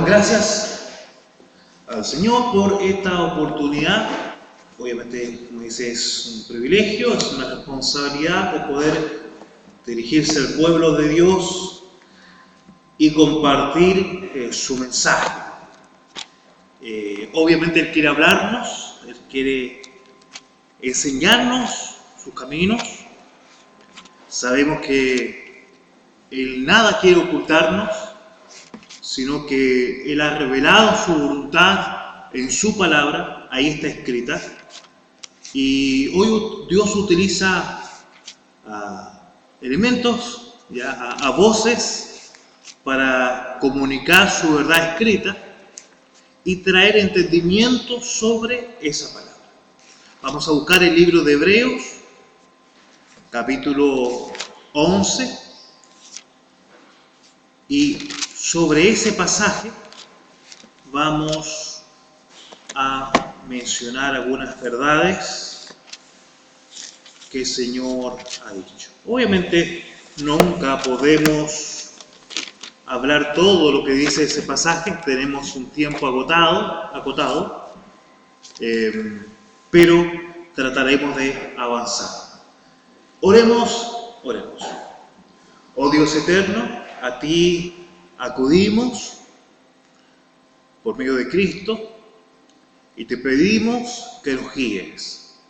damos gracias al Señor por esta oportunidad. Obviamente, como dice, es un privilegio, es una responsabilidad de poder dirigirse al pueblo de Dios y compartir su mensaje. Obviamente Él quiere hablarnos, Él quiere enseñarnos sus caminos. Sabemos que Él nada quiere ocultarnos, sino que Él ha revelado su voluntad en su palabra, ahí está escrita. Y hoy Dios utiliza elementos, a voces, para comunicar su verdad escrita y traer entendimiento sobre esa palabra. Vamos a buscar el libro de Hebreos, capítulo 11, y sobre ese pasaje vamos a mencionar algunas verdades que el Señor ha dicho. Obviamente nunca podemos hablar todo lo que dice ese pasaje, tenemos un tiempo acotado, pero trataremos de avanzar. Oremos. Oh Dios eterno, a ti acudimos por medio de Cristo y te pedimos que nos guíes,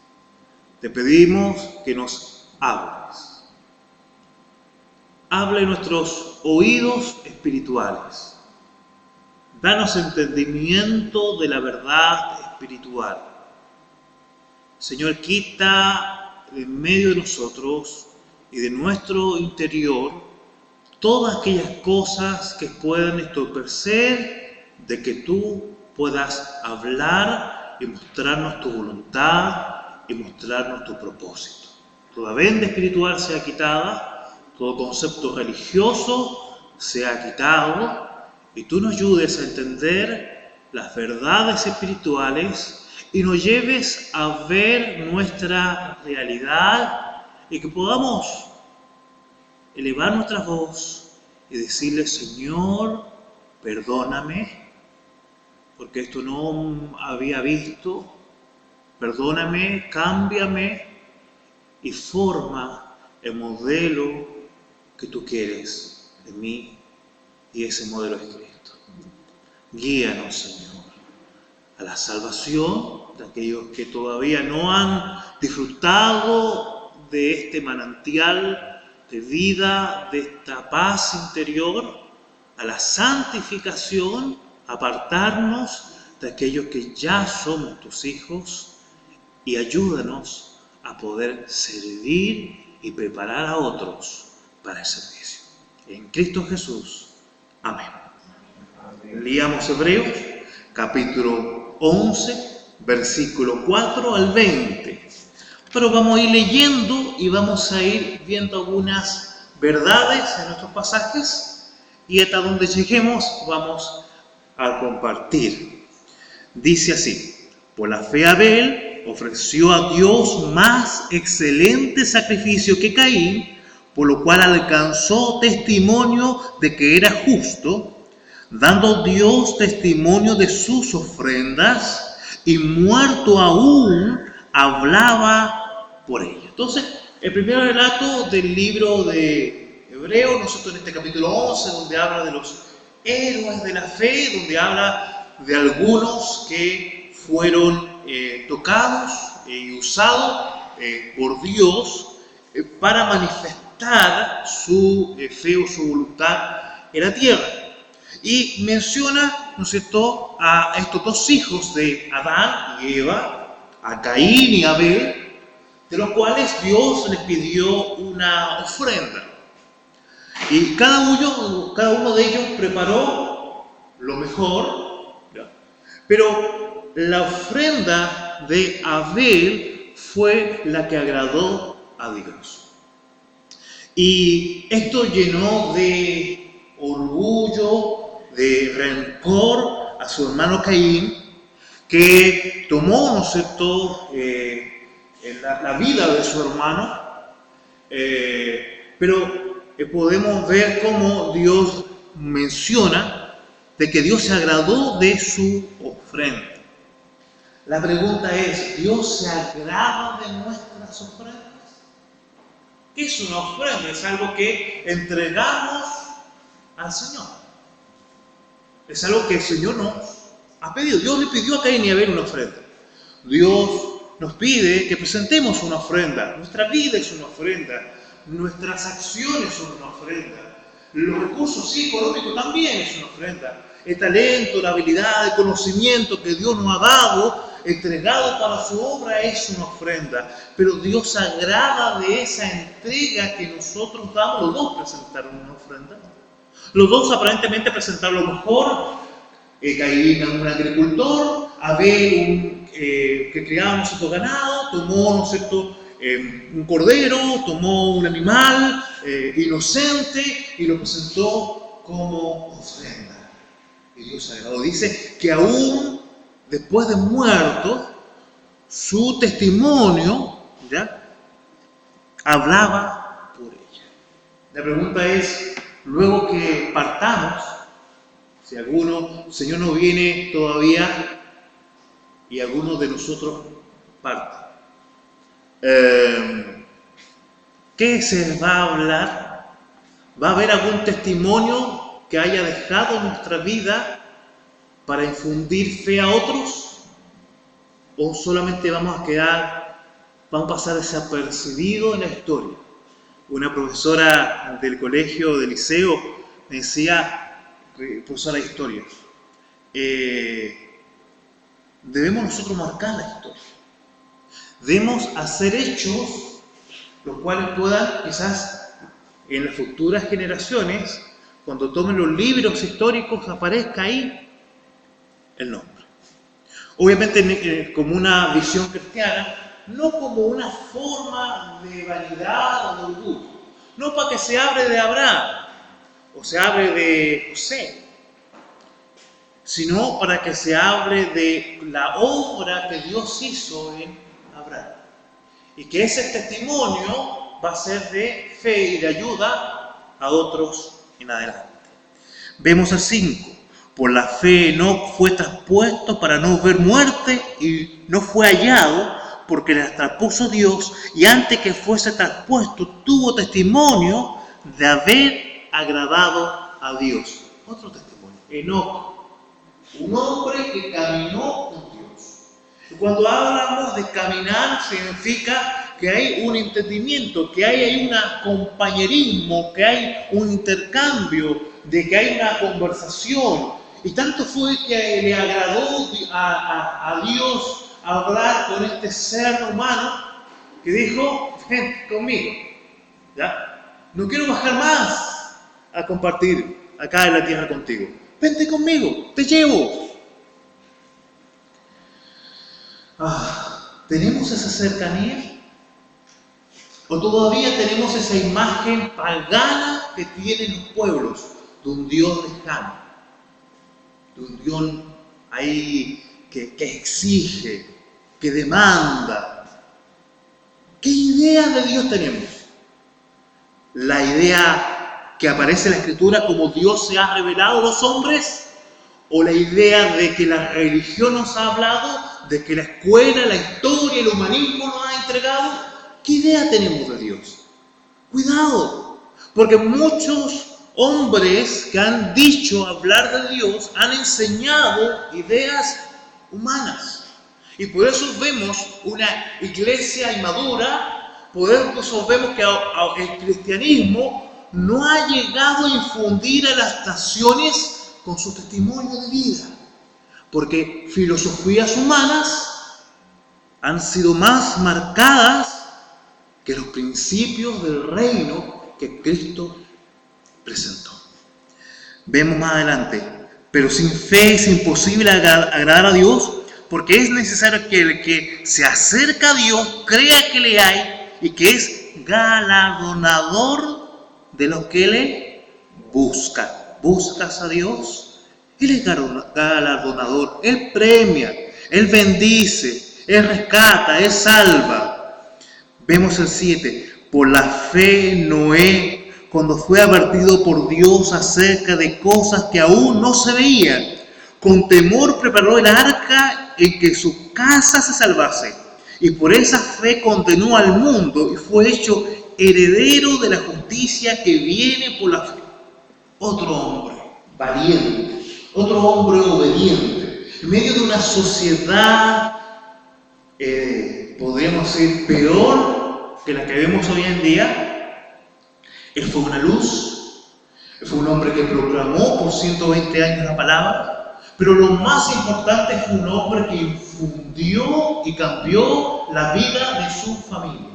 te pedimos que nos hables. Habla en nuestros oídos espirituales, danos entendimiento de la verdad espiritual. Señor, quita de medio de nosotros y de nuestro interior todas aquellas cosas que puedan entorpecer de que tú puedas hablar y mostrarnos tu voluntad y mostrarnos tu propósito. Toda venda espiritual sea quitada, todo concepto religioso sea quitado y tú nos ayudes a entender las verdades espirituales y nos lleves a ver nuestra realidad y que podamos elevar nuestra voz y decirle: Señor, perdóname, porque esto no había visto, perdóname, cámbiame y forma el modelo que tú quieres de mí, y ese modelo es Cristo. Guíanos, Señor, a la salvación de aquellos que todavía no han disfrutado de este manantial de vida, de esta paz interior, a la santificación, apartarnos de aquellos que ya somos tus hijos, y ayúdanos a poder servir y preparar a otros para el servicio. En Cristo Jesús. Amén. Leamos Hebreos, capítulo 11, versículo 4 al 20. Pero vamos a ir leyendo y vamos a ir viendo algunas verdades en nuestros pasajes, y hasta donde lleguemos vamos a compartir. Dice así: por la fe Abel ofreció a Dios más excelente sacrificio que Caín, por lo cual alcanzó testimonio de que era justo, dando Dios testimonio de sus ofrendas, y muerto aún hablaba por ella. Entonces, el primer relato del libro de Hebreos, nosotros en este capítulo 11, donde habla de los héroes de la fe, donde habla de algunos que fueron tocados y usados por Dios para manifestar su fe o su voluntad en la tierra. Y menciona, ¿no es cierto?, a estos dos hijos de Adán y Eva, a Caín y Abel, de los cuales Dios les pidió una ofrenda. Y cada uno de ellos preparó lo mejor, ¿ya? Pero la ofrenda de Abel fue la que agradó a Dios. Y esto llenó de orgullo, de rencor a su hermano Caín, que tomó, ¿no es cierto?, la vida de su hermano, pero podemos ver cómo Dios menciona de que Dios se agradó de su ofrenda. La pregunta es, ¿Dios se agrada de nuestras ofrendas? ¿Qué es una ofrenda? Es algo que entregamos al Señor. Es algo que el Señor nos ha pedido. Dios le pidió a Caín y a Abel una ofrenda. Dios nos pide que presentemos una ofrenda. Nuestra vida es una ofrenda. Nuestras acciones son una ofrenda. Los recursos económicos también es una ofrenda. El talento, la habilidad, el conocimiento que Dios nos ha dado, entregado para su obra, es una ofrenda. Pero Dios se agrada de esa entrega que nosotros damos. Los dos presentaron una ofrenda. Los dos aparentemente presentaron lo mejor. Caín, un agricultor, Abel, que criaba no sé, ganado, tomó, ¿no es cierto?, un cordero, tomó un animal inocente y lo presentó como ofrenda. Y Dios se agradó. Dice que aún después de muerto, su testimonio, ¿ya?, hablaba por ella. La pregunta es, luego que partamos, si alguno, el Señor no viene todavía y alguno de nosotros parte, ¿qué se va a hablar? ¿Va a haber algún testimonio que haya dejado en nuestra vida para infundir fe a otros? ¿O solamente vamos a pasar desapercibidos en la historia? Una profesora del colegio, del liceo, me decía, profesora de historia, debemos nosotros marcar la historia. Debemos hacer hechos los cuales puedan, quizás en las futuras generaciones, cuando tomen los libros históricos, aparezca ahí el nombre. Obviamente como una visión cristiana, no como una forma de vanidad o de orgullo, no para que se hable de Abraham o se hable de José, sino para que se hable de la obra que Dios hizo en Abraham. Y que ese testimonio va a ser de fe y de ayuda a otros en adelante. Vemos el 5. Por la fe Enoc fue traspuesto para no ver muerte y no fue hallado porque le traspuso Dios, y antes que fuese traspuesto tuvo testimonio de haber agradado a Dios. Otro testimonio. Enoc, un hombre que caminó con Dios. Y cuando hablamos de caminar, significa que hay un entendimiento, que hay un compañerismo, que hay un intercambio, de que hay una conversación. Y tanto fue que le agradó a Dios hablar con este ser humano que dijo, ven conmigo, ¿ya? No quiero bajar más a compartir acá en la tierra contigo. Vente conmigo, te llevo. ¿Tenemos esa cercanía? ¿O todavía tenemos esa imagen pagana que tienen los pueblos de un Dios lejano? De un Dios ahí que exige, que demanda. ¿Qué idea de Dios tenemos? ¿La idea que aparece en la Escritura como Dios se ha revelado a los hombres? ¿O la idea de que la religión nos ha hablado, de que la escuela, la historia, el humanismo nos ha entregado? ¿Qué idea tenemos de Dios? Cuidado, porque muchos hombres que han dicho hablar de Dios han enseñado ideas humanas. Y por eso vemos una iglesia inmadura, por eso vemos que el cristianismo no ha llegado a infundir a las naciones con su testimonio de vida. Porque filosofías humanas han sido más marcadas que los principios del reino que Cristo presentó. Vemos más adelante, pero sin fe es imposible agradar a Dios, porque es necesario que el que se acerca a Dios crea que le hay y que es galardonador de los que le buscan. ¿Buscas a Dios? Él es galardonador, Él premia, Él bendice, Él rescata, Él salva. Vemos el 7. Por la fe Noé, cuando fue advertido por Dios acerca de cosas que aún no se veían, con temor preparó el arca en que su casa se salvase. Y por esa fe condenó al mundo y fue hecho heredero de la justicia que viene por la fe. Otro hombre valiente, otro hombre obediente, en medio de una sociedad, podríamos decir, peor que la que vemos hoy en día. Él fue una luz, él fue un hombre que proclamó por 120 años la palabra, pero lo más importante fue un hombre que infundió y cambió la vida de su familia.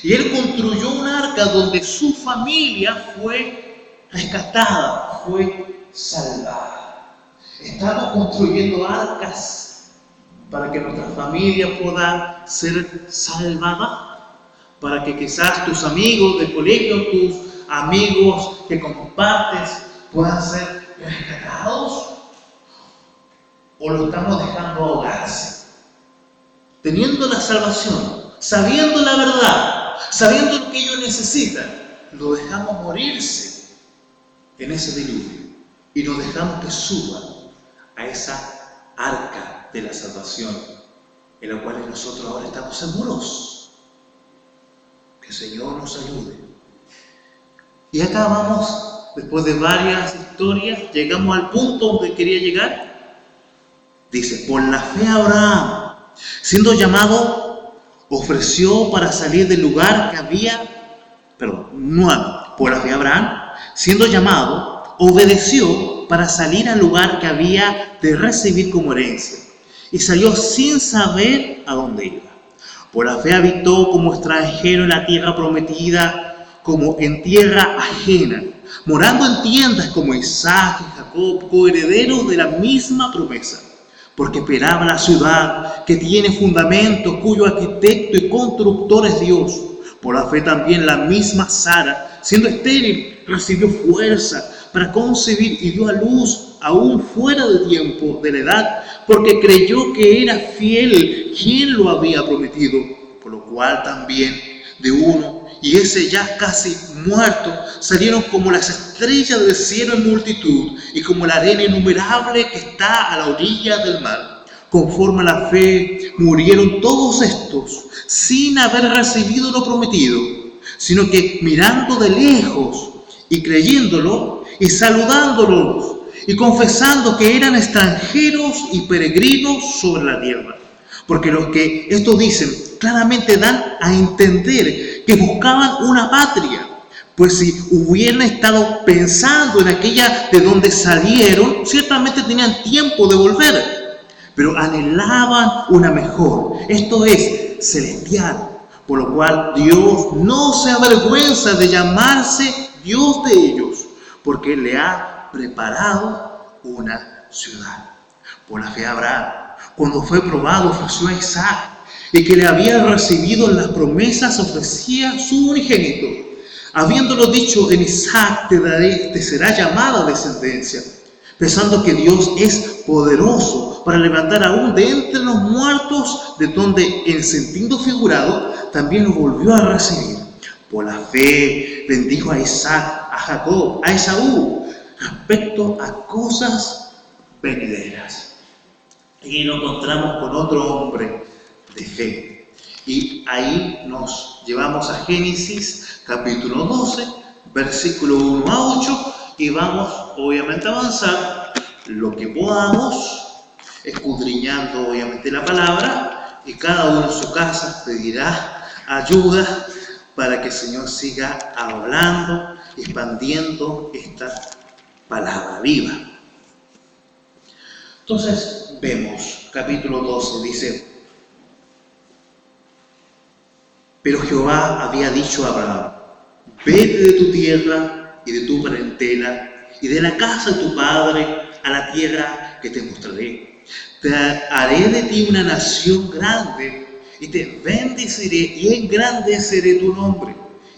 Y él construyó un arca donde su familia fue rescatada, fue salvada. Estamos construyendo arcas para que nuestra familia pueda ser salvada, para que quizás tus amigos de colegio, tus amigos que compartes puedan ser rescatados, o lo estamos dejando ahogarse. Teniendo la salvación, sabiendo la verdad, sabiendo lo que ellos necesitan, lo dejamos morirse en ese diluvio y nos dejamos que suban a esa arca de la salvación, en la cual nosotros ahora estamos seguros. Que el Señor nos ayude. Y acá vamos, después de varias historias, llegamos al punto donde quería llegar. Dice, por la fe Abraham, siendo llamado, ofreció para salir del lugar que había, por la fe Abraham, siendo llamado, obedeció para salir al lugar que había de recibir como herencia, y salió sin saber a dónde iba. Por la fe habitó como extranjero en la tierra prometida, como en tierra ajena, morando en tiendas como Isaac y Jacob, coherederos de la misma promesa, porque esperaba la ciudad que tiene fundamento, cuyo arquitecto y constructor es Dios. Por la fe también la misma Sara, siendo estéril, recibió fuerza para concebir y dio a luz aún fuera de tiempo de la edad, porque creyó que era fiel quien lo había prometido, por lo cual también de uno, y ese ya casi muerto, salieron como las estrellas del cielo en multitud, y como la arena innumerable que está a la orilla del mar. Conforme a la fe, murieron todos estos, sin haber recibido lo prometido, sino que mirando de lejos, y creyéndolo, y saludándolos, y confesando que eran extranjeros y peregrinos sobre la tierra. Porque los que esto dicen claramente dan a entender que buscaban una patria, pues si hubieran estado pensando en aquella de donde salieron, ciertamente tenían tiempo de volver, pero anhelaban una mejor, esto es, celestial, por lo cual Dios no se avergüenza de llamarse Dios de ellos, porque le ha preparado una ciudad. Por la fe Abraham, cuando fue probado, ofreció a Isaac, y que le había recibido las promesas, ofrecía su unigénito, habiéndolo dicho, en Isaac te será llamada descendencia, pensando que Dios es poderoso para levantar aún de entre los muertos, de donde en sentido figurado también lo volvió a recibir. Por la fe bendijo a Isaac, a Jacob, a Esaú, respecto a cosas venideras. Y nos encontramos con otro hombre de fe. Y ahí nos llevamos a Génesis capítulo 12, versículo 1 a 8, y vamos obviamente a avanzar lo que podamos, escudriñando obviamente la palabra, y cada uno en su casa pedirá ayuda para que el Señor siga hablando, expandiendo esta palabra viva. Entonces vemos, capítulo 12 dice, pero Jehová había dicho a Abraham, vete de tu tierra y de tu parentela y de la casa de tu padre a la tierra que te mostraré. Te haré de ti una nación grande y te bendeciré y engrandeceré tu nombre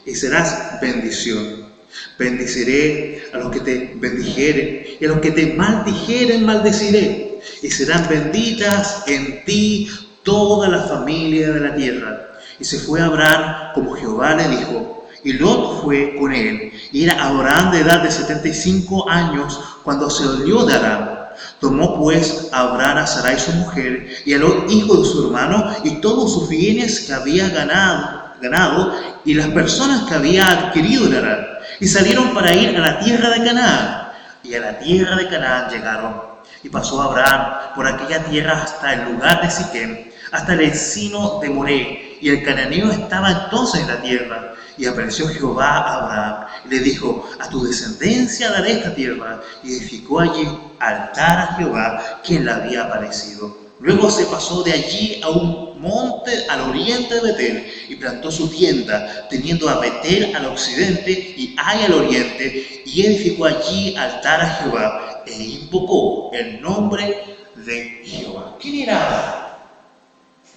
y serás bendición. Bendeciré a los que te bendijeren y a los que te maldijeren maldeciré, y serán benditas en ti toda la familia de la tierra. Y se fue Abraham como Jehová le dijo, y Lot fue con él. Y era Abraham de edad de 75 años cuando se volvió de Harán. Tomó pues Abraham a Sarai su mujer y a Lot hijo de su hermano y todos sus bienes que había ganado y las personas que había adquirido en Harán. Y salieron para ir a la tierra de Canaán. Y a la tierra de Canaán llegaron. Y pasó Abraham por aquella tierra hasta el lugar de Siquem, hasta el encino de Moré. Y el cananeo estaba entonces en la tierra. Y apareció Jehová a Abraham y le dijo: a tu descendencia daré esta tierra. Y edificó allí altar a Jehová, quien le había aparecido. Luego se pasó de allí a un monte al oriente de Betel y plantó su tienda, teniendo a Betel al occidente y Ai al oriente, y edificó allí altar a Jehová e invocó el nombre de Jehová. ¿Quién era Abraham?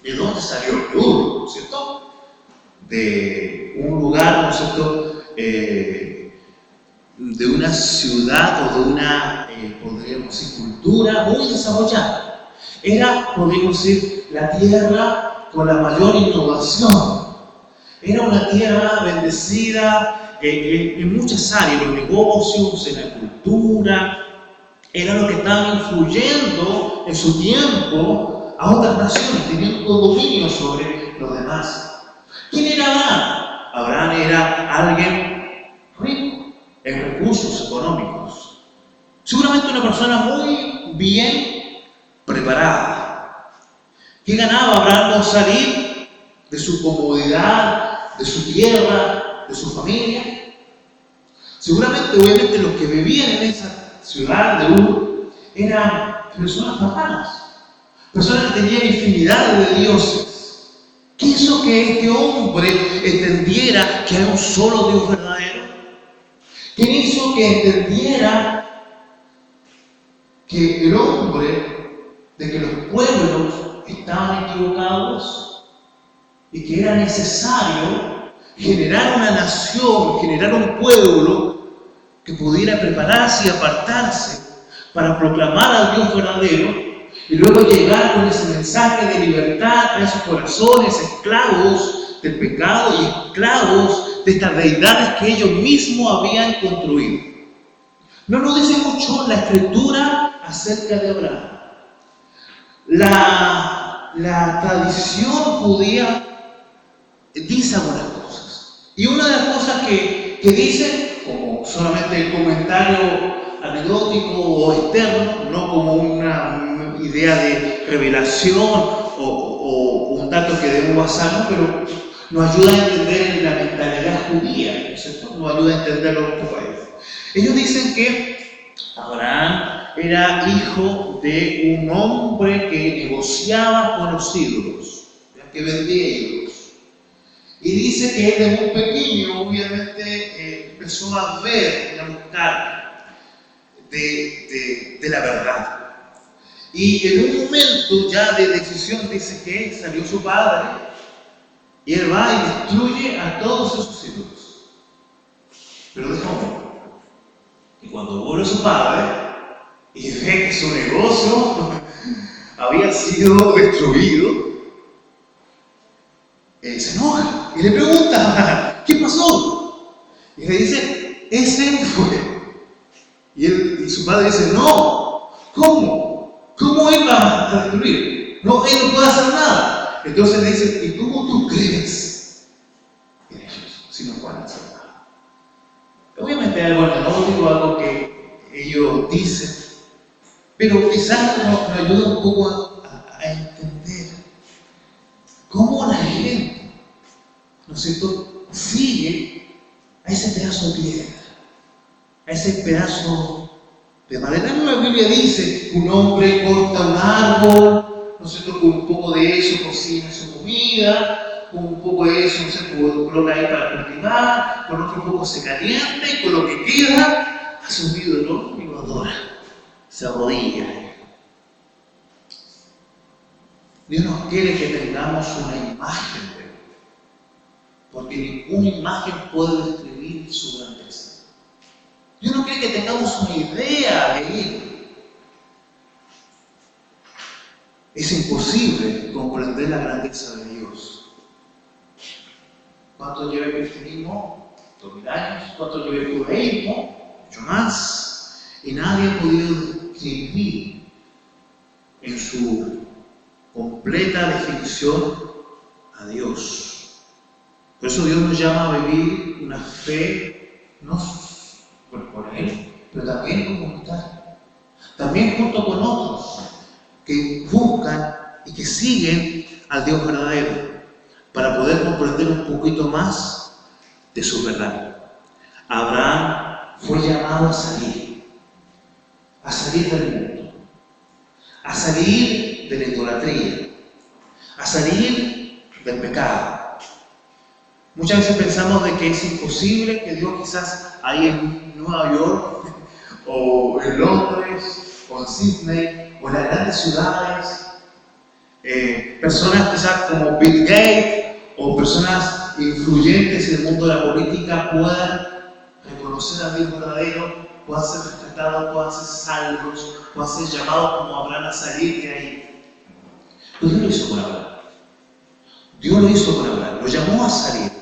¿De dónde salió? ¿No es cierto? De un lugar, ¿no es cierto? De una ciudad o de una, podríamos decir, cultura muy desarrollada. Era, podríamos decir, la tierra con la mayor innovación. Era una tierra bendecida en muchas áreas, en los negocios, en la cultura. Era lo que estaba influyendo en su tiempo a otras naciones, teniendo dominio sobre los demás. ¿Quién era Abraham? Abraham era alguien rico en recursos económicos. Seguramente una persona muy bien preparada. ¿Qué ganaba Abraham con salir de su comodidad, de su tierra, de su familia? Seguramente, obviamente, los que vivían en esa ciudad de Ur eran personas paganas, personas que tenían infinidad de dioses. ¿Qué hizo que este hombre entendiera que hay un solo Dios verdadero? ¿Qué hizo que entendiera que el hombre, de que los pueblos estaban equivocados y que era necesario generar una nación, generar un pueblo que pudiera prepararse y apartarse para proclamar al Dios verdadero y luego llegar con ese mensaje de libertad a esos corazones esclavos del pecado y esclavos de estas deidades que ellos mismos habían construido? No nos dice mucho la Escritura acerca de Abraham. La tradición judía dice algunas cosas. Y una de las cosas que dice, como solamente el comentario anecdótico o externo, no como una idea de revelación o un dato que debemos basarnos, pero nos ayuda a entender la mentalidad judía, ¿no es cierto? Nos ayuda a entender lo que fue. Ellos dicen que Abraham era hijo de un hombre que negociaba con los ídolos, que vendía ídolos. Y dice que él de muy pequeño, obviamente, empezó a ver, a buscar de la verdad. Y en un momento ya de decisión dice que salió su padre y él va y destruye a todos esos ídolos. Pero deja un poco. Y cuando vuelve su padre y ve que su negocio había sido destruido, se enoja y le pregunta: ¿qué pasó? Y le dice: ese fue. Y su padre dice: no, ¿cómo? ¿Cómo él va a destruir? No, él no puede hacer nada. Entonces le dice: ¿y cómo tú crees en ellos si no pueden hacer nada? Obviamente hay algo anecdótico, algo que ellos dicen, pero quizás nos ayuda un poco a entender cómo la gente, ¿no es cierto?, sigue a ese pedazo de piedra, a ese pedazo de madera. La Biblia dice que un hombre corta un árbol, ¿no es cierto?, con un poco de eso cocina su comida, con un poco de eso, ¿no es cierto?, lo coloca ahí para cultivar, con otro poco se calienta y con lo que queda hace un ídolo y lo adora, se arrodilla. Dios nos quiere que tengamos una imagen de Él, porque ninguna imagen puede describir su grandeza. Dios no quiere que tengamos una idea de Él. Es imposible comprender la grandeza de Dios. ¿Cuántos llevan el cristianismo? 2000 años, cuánto lleva el judaísmo, mucho más, y nadie ha podido describir en su completa definición a Dios. Por eso Dios nos llama a vivir una fe, no por Él, pero también comunitaria, también junto con otros que buscan y que siguen al Dios verdadero, para poder comprender un poquito más de su verdad. Abraham fue llamado a salir del mundo, a salir de la idolatría, a salir del pecado. Muchas veces pensamos de que es imposible que Dios quizás ahí en Nueva York, o en Londres, o en Sydney, o en las grandes ciudades, personas quizás como Bill Gates, o personas influyentes en el mundo de la política puedan reconocer a Dios verdadero, puedan ser rescatados, puedan ser salvos, puedan ser llamados como Abraham a salir de ahí. Pero Dios lo hizo con Abraham. Dios lo hizo con Abraham, lo llamó a salir.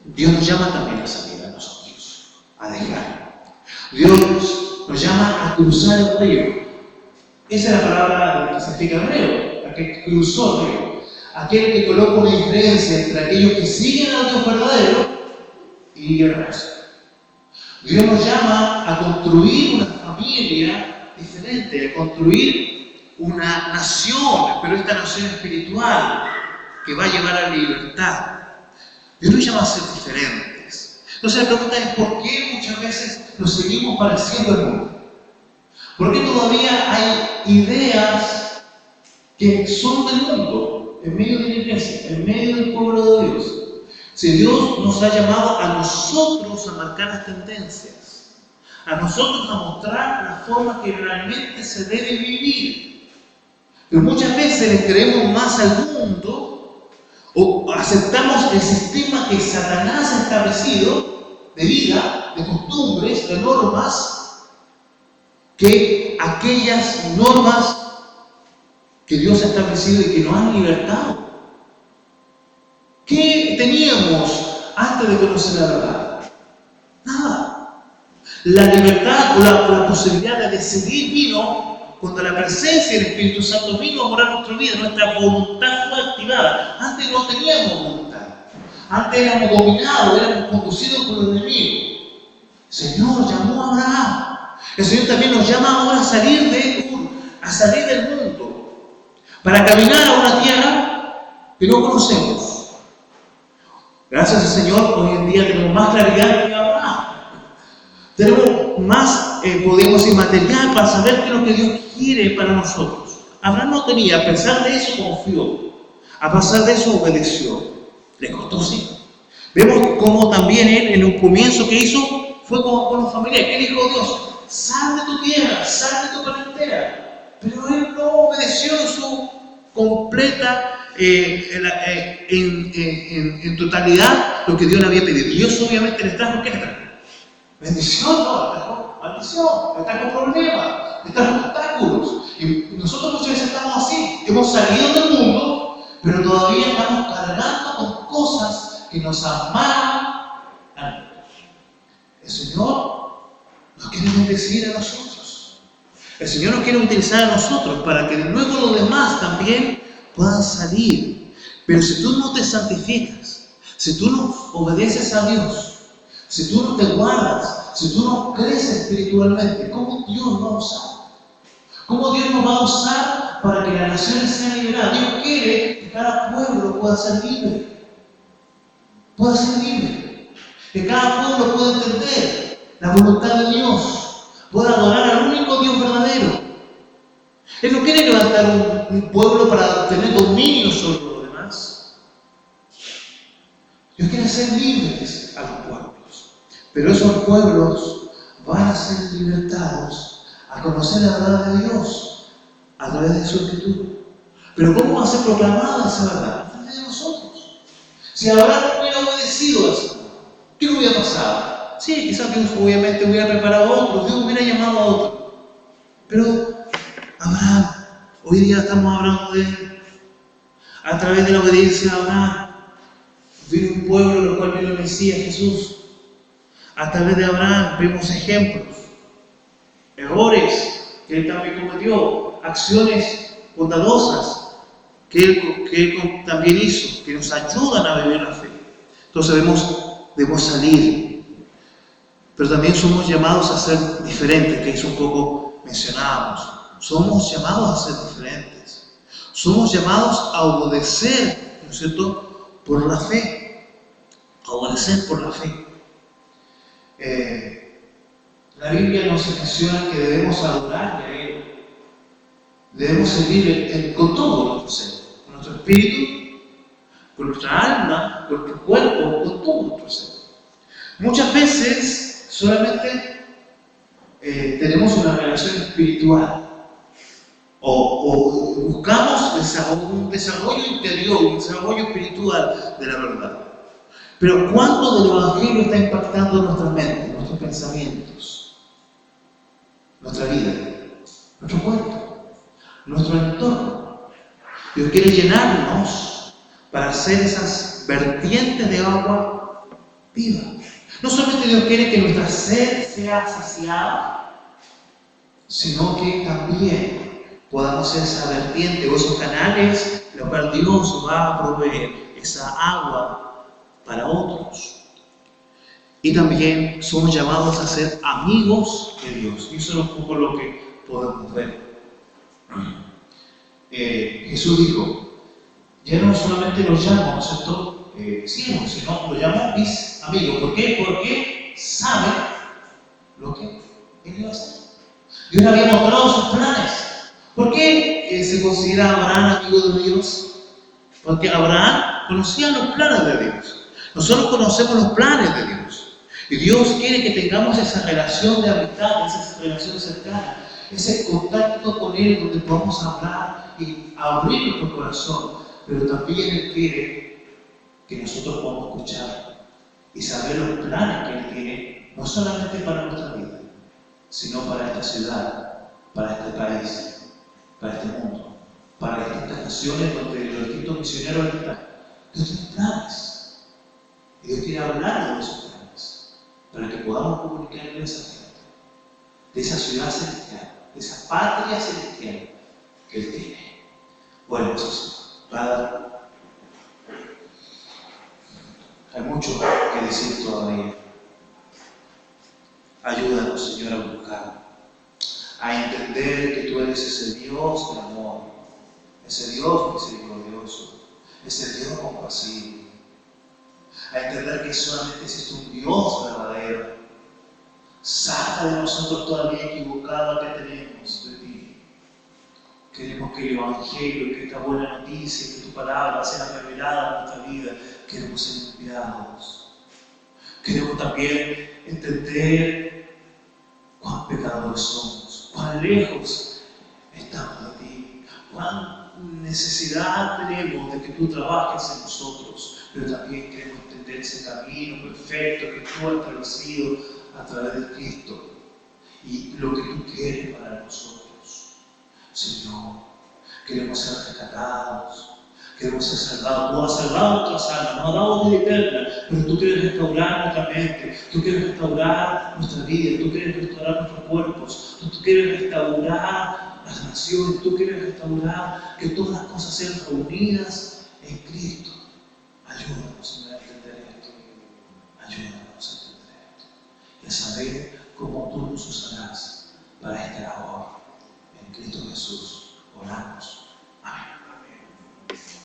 Dios nos llama también a salir a nosotros, a dejar. Dios nos llama a cruzar el río. Esa es la palabra que significa hebreo, la que cruzó el río. Aquel que coloca una diferencia entre aquellos que siguen al Dios verdadero y el resto. Dios nos llama a construir una familia diferente, a construir una nación, pero esta nación espiritual que va a llevar a la libertad. Dios nos llama a ser diferentes. Entonces la pregunta es, ¿por qué muchas veces nos seguimos pareciendo al mundo? ¿Por qué todavía hay ideas que son del mundo en medio de la iglesia, en medio del pueblo de Dios? Si Dios nos ha llamado a nosotros a marcar las tendencias, a nosotros a mostrar la forma que realmente se debe vivir. Pero muchas veces le creemos más al mundo o aceptamos el sistema que Satanás ha establecido de vida, de costumbres, de normas, que aquellas normas que Dios ha establecido y que nos han libertado. ¿Qué teníamos antes de conocer la verdad? Nada. La libertad o la posibilidad de decidir vino cuando la presencia del Espíritu Santo vino a morar en nuestra vida. Nuestra voluntad fue activada. Antes no teníamos voluntad. Antes éramos dominados, éramos conducidos por el enemigo. El Señor llamó a Abraham. El Señor también nos llama ahora a salir del mundo, para caminar a una tierra que no conocemos. Gracias al Señor, hoy en día tenemos más claridad que Abraham. Tenemos más, podemos decir, material para saber qué es lo que Dios quiere para nosotros. Abraham no tenía, a pesar de eso confió, a pesar de eso obedeció. Le costó sí. Vemos cómo también él, en un comienzo que hizo, fue con los familiares. ¿Qué dijo Dios? Sal de tu tierra, sal de tu parentela. Pero él no obedeció en su completa, en totalidad, lo que Dios le había pedido. Dios obviamente le trajo, ¿qué le trajo? Bendición, no, le trajo maldición, le trajo problemas, le trajo obstáculos. Y nosotros muchas veces estamos así, hemos salido del mundo, pero todavía estamos cargando con cosas que nos amarran. El Señor nos quiere bendecir a nosotros. El Señor nos quiere utilizar a nosotros para que luego los demás también puedan salir. Pero si tú no te santificas, si tú no obedeces a Dios, si tú no te guardas, si tú no creces espiritualmente, ¿cómo Dios nos va a usar? ¿Cómo Dios nos va a usar para que las naciones sean liberadas? Dios quiere que cada pueblo pueda ser libre. Pueda ser libre. Que cada pueblo pueda entender la voluntad de Dios, pueda adorar al único Dios verdadero. Él no quiere levantar un pueblo para tener dominio sobre los demás. Dios quiere hacer libres a los pueblos. Pero esos pueblos van a ser libertados a conocer la verdad de Dios a través de su escritura. Pero ¿cómo va a ser proclamada esa verdad? A través de nosotros. Si Abraham no hubiera obedecido a eso, ¿qué le hubiera pasado? Sí, quizás Dios obviamente hubiera preparado a otros, Dios hubiera llamado a otros. Pero Abraham, hoy día estamos hablando de él, a través de la obediencia de Abraham, Vino un pueblo en el cual vino el Mesías Jesús. A través de Abraham vemos ejemplos, errores que él también cometió, acciones bondadosas que él también hizo, que nos ayudan a vivir la fe. Entonces debemos salir, pero también somos llamados a ser diferentes, que es un poco mencionábamos. Somos llamados a ser diferentes. Somos llamados a obedecer, ¿no es cierto?, por la fe. A obedecer por la fe. La Biblia nos menciona que debemos adorarle a Él. Debemos servir con todo nuestro ser, con nuestro espíritu, con nuestra alma, con nuestro cuerpo, con todo nuestro ser. Muchas veces solamente tenemos una relación espiritual o buscamos un desarrollo interior, un desarrollo espiritual de la verdad. Pero ¿cuánto del Evangelio está impactando nuestra mente, nuestros pensamientos, nuestra vida, nuestro cuerpo, nuestro entorno? Dios quiere llenarnos para hacer esas vertientes de agua viva. No solamente Dios quiere que nuestra sed sea saciada, sino que también podamos ser esa vertiente o esos canales en los cuales Dios va a proveer esa agua para otros. Y también somos llamados a ser amigos de Dios. Y eso es un poco lo que podemos ver. Jesús dijo, ya no solamente los llamo, ¿no es cierto?, siervos, sino los llamo mis amigos. ¿Por qué? Porque saben lo que Él iba a hacer. Dios le había mostrado sus planes. ¿Por qué se considera Abraham amigo de Dios? Porque Abraham conocía los planes de Dios. Nosotros conocemos los planes de Dios. Y Dios quiere que tengamos esa relación de amistad, esa relación cercana, ese contacto con Él donde podamos hablar y abrir nuestro corazón. Pero también Él quiere que nosotros podamos escuchar y saber los planes que Él tiene, no solamente para nuestra vida, sino para esta ciudad, para este país, para este mundo, para estas naciones donde los distintos misioneros están. Dios tiene planes. Y Dios quiere hablar de esos planes, para que podamos comunicarle a esa gente, de esa ciudad celestial, de esa patria celestial que Él tiene. Bueno, pues, Padre, hay mucho que decir todavía. Ayúdanos, Señor, a buscar, a entender que tú eres ese Dios de amor, ese Dios misericordioso, ese Dios compasivo. A entender que solamente existe un Dios verdadero. Saca de nosotros toda la equivocada que tenemos de ti. Queremos que el Evangelio, que esta buena noticia, que tu palabra sea revelada en nuestra vida. Queremos ser limpiados. Queremos también entender cuán pecadores somos, cuán lejos estamos de ti, cuán necesidad tenemos de que tú trabajes en nosotros, pero también queremos entender ese camino perfecto que tú has establecido a través de Cristo y lo que tú quieres para nosotros. Señor, queremos ser rescatados. Queremos ser salvados. Tú has salvado nuestras almas, nos has dado vida eterna, pero tú quieres restaurar nuestra mente, tú quieres restaurar nuestra vida, tú quieres restaurar nuestros cuerpos, tú quieres restaurar las naciones, tú quieres restaurar que todas las cosas sean reunidas en Cristo. Ayúdanos, Señor, a entender esto. Ayúdanos a entender esto. Y a saber cómo tú nos usarás para esta labor. En Cristo Jesús oramos.